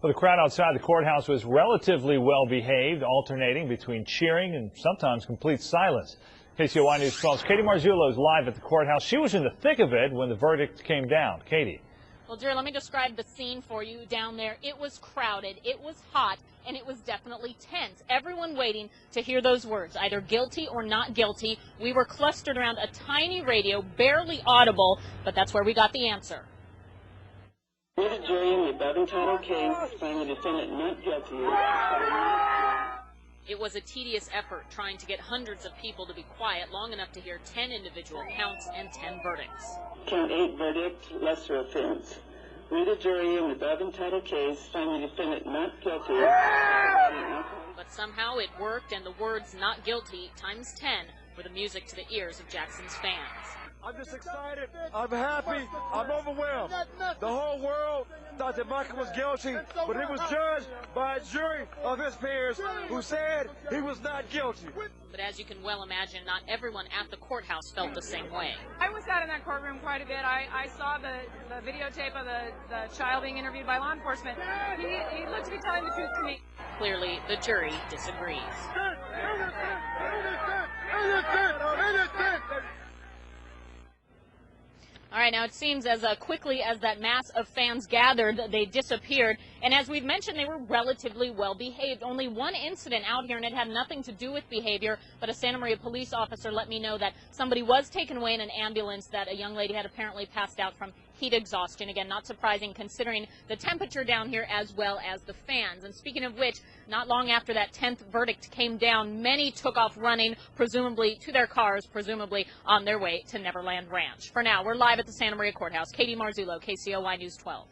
Well, the crowd outside the courthouse was relatively well behaved, alternating between cheering and sometimes complete silence. KCOY News 12's Katie Marzullo is live at the courthouse. She was in the thick of it when the verdict came down. Katie. Well, Jerry, let me describe the scene for you down there. It was crowded, it was hot, and it was definitely tense. Everyone waiting to hear those words, either guilty or not guilty. We were clustered around a tiny radio, barely audible, but that's where we got the answer. The jury in the above entitled case find the defendant not guilty. It was a tedious effort trying to get hundreds of people to be quiet long enough to hear 10 individual counts and 10 verdicts. Count 8 verdict, lesser offense. We, the jury in the above entitled case, find the defendant not guilty. But somehow it worked, and the words "not guilty" times 10 were the music to the ears of Jackson's fans. I'm just excited. I'm happy. I'm overwhelmed. The whole world thought that Michael was guilty, but he was judged by a jury of his peers who said he was not guilty. But as you can well imagine, not everyone at the courthouse felt the same way. I was out in that courtroom quite a bit. I saw the videotape of the child being interviewed by law enforcement. He looked to be telling the truth to me. Clearly, the jury disagrees. All right, now it seems as quickly as that mass of fans gathered, they disappeared. And as we've mentioned, they were relatively well behaved. Only one incident out here, and it had nothing to do with behavior, but a Santa Maria police officer let me know that somebody was taken away in an ambulance, that a young lady had apparently passed out from heat exhaustion. Again, not surprising considering the temperature down here as well as the fans. And speaking of which, not long after that 10th verdict came down, many took off running, presumably to their cars, presumably on their way to Neverland Ranch. For now, we're live at the Santa Maria Courthouse. Katie Marzullo, KCOY News 12.